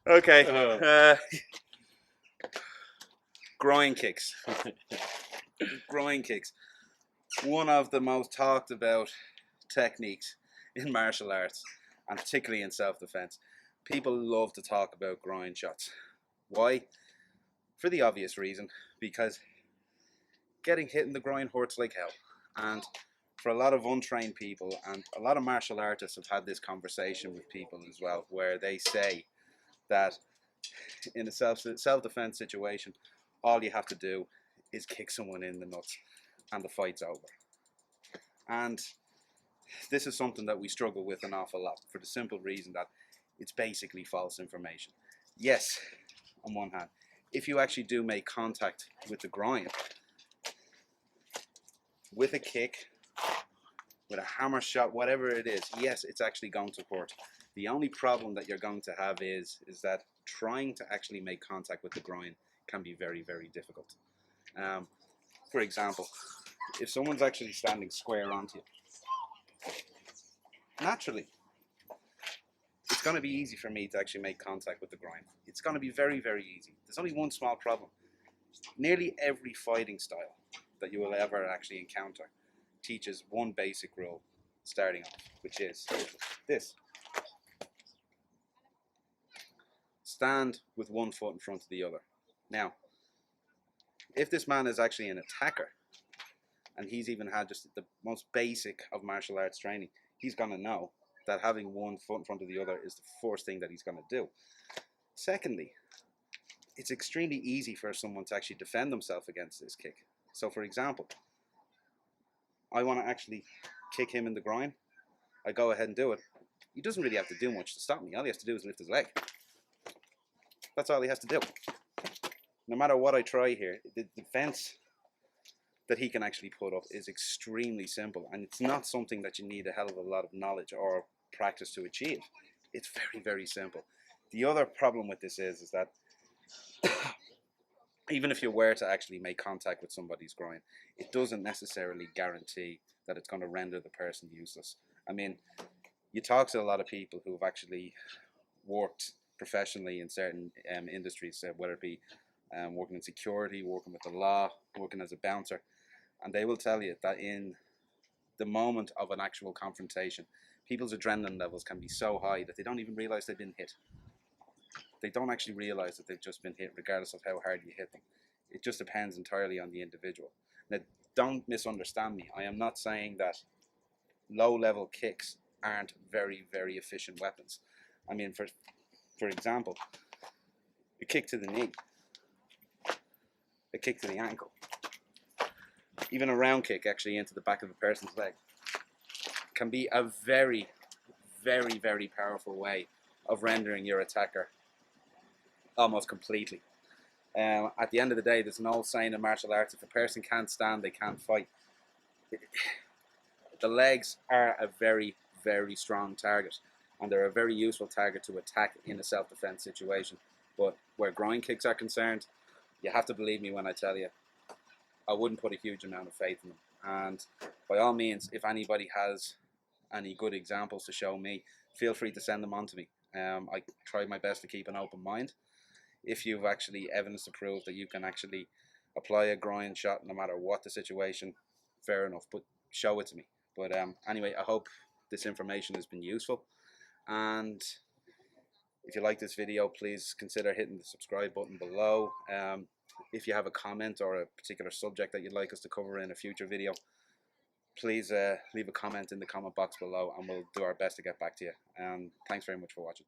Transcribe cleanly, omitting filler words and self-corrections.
Okay. Groin kicks. Groin kicks. One of the most talked about techniques in martial arts, and particularly in self-defense. People love to talk about groin shots. Why? For the obvious reason, because getting hit in the groin hurts like hell. And for a lot of untrained people, and a lot of martial artists have had this conversation with people as well, where they say that in a self-defense situation, all you have to do is kick someone in the nuts and the fight's over. And this is something that we struggle with an awful lot, for the simple reason that it's basically false information. Yes, on one hand, if you actually do make contact with the groin, with a kick, with a hammer shot, whatever it is, yes, it's actually going to hurt. The only problem that you're going to have is that trying to actually make contact with the groin can be very, very difficult. For example, if someone's actually standing square onto you, naturally, it's going to be easy for me to actually make contact with the groin. It's going to be very, very easy. There's only one small problem. Nearly every fighting style that you will ever actually encounter teaches one basic rule starting off, which is this. Stand with one foot in front of the other. Now, if this man is actually an attacker, and he's even had just the most basic of martial arts training, he's going to know that having one foot in front of the other is the first thing that he's going to do. Secondly, it's extremely easy for someone to actually defend themselves against this kick. So for example, I want to actually kick him in the groin. I go ahead and do it. He doesn't really have to do much to stop me. All he has to do is lift his leg. That's all he has to do. No matter what I try here, the defense that he can actually put up is extremely simple, and it's not something that you need a hell of a lot of knowledge or practice to achieve. It's very, very simple. The other problem with this is that even if you were to actually make contact with somebody's groin, it doesn't necessarily guarantee that it's going to render the person useless. I mean, you talk to a lot of people who have actually worked professionally in certain industries, whether it be working in security, working with the law, working as a bouncer, and they will tell you that in the moment of an actual confrontation, people's adrenaline levels can be so high that they don't even realize they've been hit. They don't actually realize that they've just been hit, regardless of how hard you hit them. It just depends entirely on the individual. Now, don't misunderstand me. I am not saying that low-level kicks aren't very, very efficient weapons. I mean, for example, a kick to the knee, a kick to the ankle, even a round kick actually into the back of a person's leg can be a very, very, very powerful way of rendering your attacker almost completely. At the end of the day, there's an old saying in martial arts: if a person can't stand, they can't fight. The legs are a very, very strong target, and they're a very useful target to attack in a self-defense situation. But where groin kicks are concerned, you have to believe me when I tell you, I wouldn't put a huge amount of faith in them. And by all means, if anybody has any good examples to show me, feel free to send them on to me. I try my best to keep an open mind. If you've actually evidence to prove that you can actually apply a groin shot no matter what the situation, fair enough, but show it to me. But anyway, I hope this information has been useful, and if you like this video, please consider hitting the subscribe button below. If you have a comment or a particular subject that you'd like us to cover in a future video, please leave a comment in the comment box below, and we'll do our best to get back to you. Thanks very much for watching.